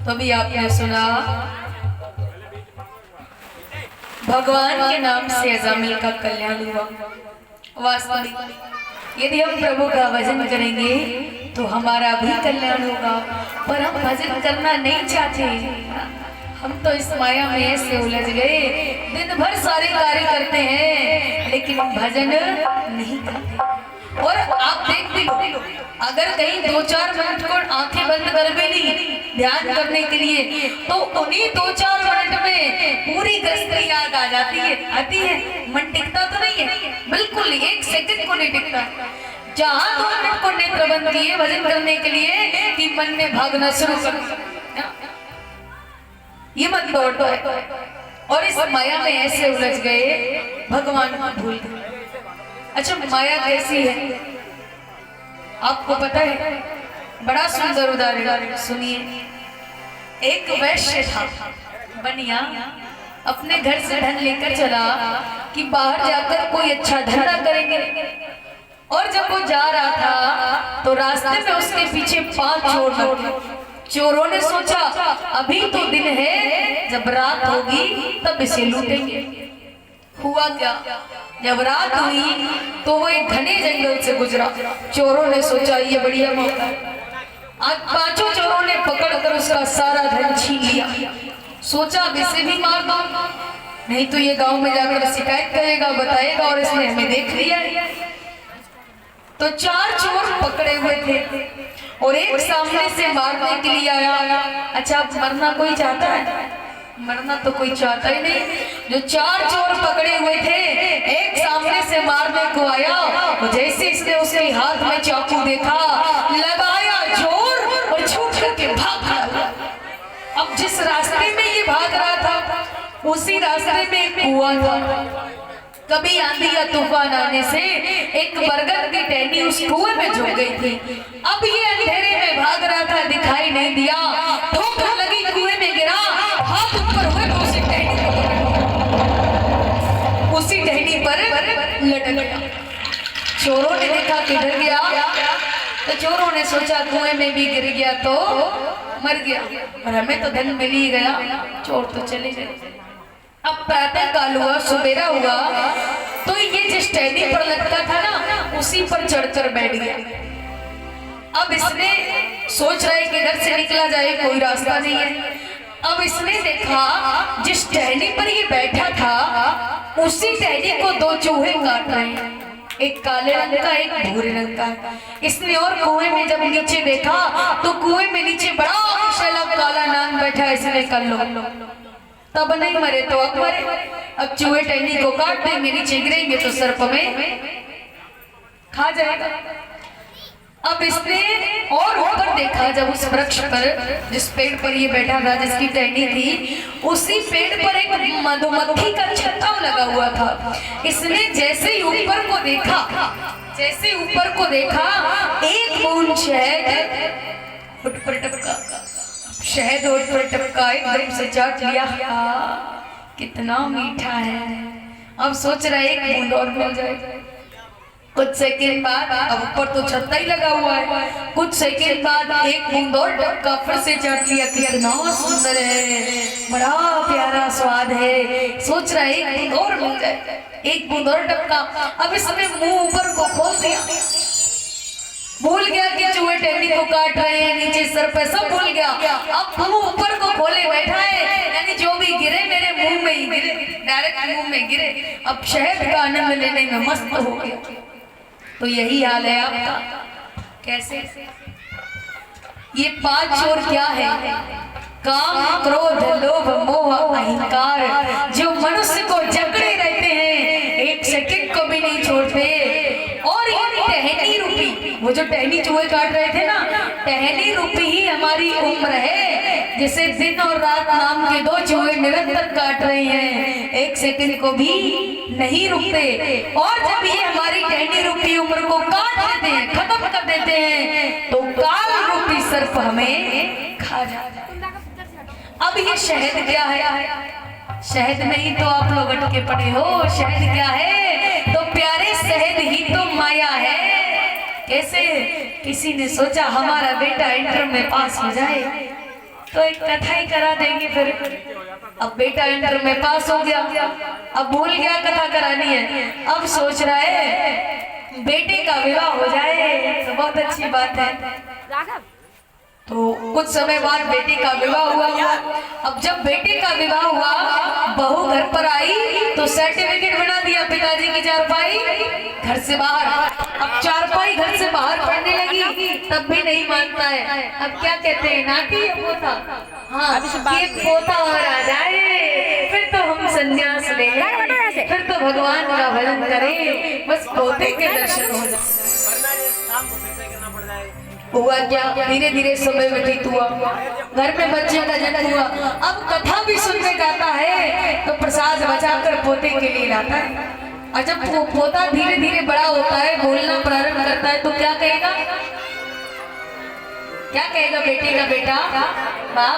तो भी आपने सुना भगवान के नाम से अजामिल का कल्याण हुआ। वास्तविक यदि हम प्रभु का भजन करेंगे तो हमारा भी कल्याण होगा, पर हम भजन करना नहीं चाहते। हम तो इस माया में ऐसे उलझ गए, दिन भर सारे कार्य करते हैं लेकिन भजन नहीं करते। और आप देख भी अगर कहीं 2-4 मिनट को आंखें बंद कर भी ली ध्यान करने के लिए, तो उन्हीं 2-4 मिनट में पूरी गृहस्थी याद आ जाती है, आती है। मन टिकता तो नहीं है, बिल्कुल 1 सेकंड को नहीं टिकता। जहाँ 2 मिनट को नेत्र बंद किए भजन करने के लिए कि मन में भागना शुरू कर, ये मत दौड़ो। और इस माया में ऐसे उलझ गए भगवान को भूल गए। अच्छा, माया कैसी है आपको पता है? बड़ा सुंदर उदाहरण सुनिए। एक वैश्य था बनिया, अपने घर से धन लेकर चला कि बाहर जाकर कोई अच्छा धंधा करेंगे। और जब वो जा रहा था तो रास्ते में उसके पीछे 5 चोर लगे। चोरों ने सोचा अभी तो दिन है, जब रात होगी तब इसे लूटेंगे। हुआ क्या, जब रात हुई तो वो एक घने जंगल से गुजरा। चोरों ने सोचा ये बढ़िया मौका है। आज 5 चोरों ने पकड़कर उसका सारा धन छीन लिया। सोचा अब इसे भी मार दो, नहीं तो ये गांव में जाकर शिकायत करेगा, बताएगा और इसने हमें देख लिया। तो 4 चोर पकड़े हुए थे और एक सामने से मारने के लिए आया। अच्छा, मरना कोई चाहता है? मरना तो कोई चाहता ही नहीं। जो 4 चोर पकड़े हुए थे, एक सामने से मारने को आया, और जैसे इसने उसके हाथ में चाकू देखा, लगाया जोर और छूट करके भाग गया। अब जिस रास्ते में ये भाग रहा था, उसी रास्ते में एक कुआं था। कभी आंधी या तूफान आने से एक बरगद की टहनी उस कुएं में झुक गई थी। अब ये अंधेरे में भाग रहा था, दिखाई नहीं दिया, ठोकर लगी, कुएं में गिरा, हाथ ऊपर हुए तो उसी टहनी पर लटक गया। चोरों ने देखा किधर गया, तो चोरों ने सोचा कुएं में भी गिर गया तो मर गया, और हमें तो धन मिल ही गया, चोर तो चले गए। अब प्रातः काल हुआ, सुबेरा हुआ, तो ये जिस टहनी पर लगता था ना, उसी पर चढ़कर बैठ गया। अब इसने सोच रहा है कि घर से निकला जाए, कोई रास्ता नहीं है। अब इसने देखा जिस टहनी पर ये बैठा था, उसी टहनी को 2 चूहे काट रहे हैं, एक काले रंग का, एक भूरे रंग का। इसने और कुएं में जब नीचे देखा, तो कुएं में नीचे बड़ा विशाल काला नाग बैठा है। इसने कर लो, तब नहीं मरे तो अब मरे। अब चूहे टहनी को काट देंगे, नीचे गिरेंगे तो सर्प में खा जाएगा। अब इसने और ऊपर देखा, जब उस वृक्ष पर, जिस पेड़ पर ये बैठा था, जिसकी टहनी थी, उसी पेड़ पर एक मधुमक्खी का छत्ता लगा हुआ था। इसने जैसे ही ऊपर को देखा, एक बूंद शहद उठ पर टपका, शहद और पर टपका, एकदम से चाट लिया। कितना मीठा है। अब सोच रहा है एक बूंद और मिल जाए। कुछ सेकंड बाद, अब ऊपर तो छत्ता ही लगा हुआ है, कुछ सेकंड बाद एक बूंद और टपका, फिर से चाट लिया। कितना सुंदर है, बड़ा प्यारा स्वाद है। सोच रहा है एक बूंद और मिल जाए, एक बूंद और टपका। अब इसने मुंह ऊपर को खोल दिया, भूल गया कि चूहे टहनी को काट रहे हैं, नीचे सर पे सब भूल गया। अब मुंह ऊपर को खोले बैठा है, यानी जो भी गिरे मेरे मुंह में ही गिरे, डायरेक्ट मुंह में गिरे। अब शहद का आनंद लेने में मस्त हो गया। तो यही हाल है आपका। कैसे? ये 5 चोर क्या है? काम, क्रोध, लोभ, मोह, अहंकार, जो मनुष्य को जकड़े रहते हैं, एक सेकंड को भी नहीं छोड़ते। और ये टहनी रूपी, वो जो टहनी चूहे काट रहे थे ना, टहनी रूपी ही हमारी उम्र है, जिसे दिन और रात नाम के 2 चूहे निरंतर काट रहे हैं, एक सेकंड को भी नहीं रुकते। और जब ये हमारी टहनी रूपी उम्र को काट देते हैं, खत्म कर देते हैं, तो काल रूपी सर्प हमें खा जाता है। अब ये शहद क्या है? शहद नहीं तो आप लोग अटके पड़े हो। शहद क्या है? तो प्यारे शहद ही तो माया है। कैसे? किसी ने सोचा हमारा बेटा इंटर में पास हो जाए तो एक कथा ही करा देंगे। फिर अब बेटा इंटर में पास हो गया, अब भूल गया कथा करानी है, अब सोच रहा है बेटे का विवाह हो जाए तो बहुत अच्छी बात है। तो कुछ समय बाद बेटे का विवाह हुआ। अब जब बेटे का विवाह हुआ, बहू घर पर आई तो सर्टिफिकेट बना दिया पिताजी की चारपाई घर से बाहर। अब चारपाई घर से बाहर पढ़ने लगी, तब भी नहीं मानता है। अब क्या कहते हैं, नाती है पोता? हाँ, ये पोता और आ जाए फिर तो हम संन्यास ले लें, फिर तो भगवान का भजन करें, बस पोते के दर्शन हो जाए। हुआ क्या, धीरे धीरे समय व्यतीत हुआ, घर में बच्चे का जन्म हुआ। अब कथा भी सुनने जाता है तो प्रसाद बचाकर पोते के लिए लाता है। और जब वो पोता धीरे धीरे बड़ा होता है, बोलना प्रारंभ करता है, तो क्या कहेगा? क्या कहेगा बेटे का बेटा? बाप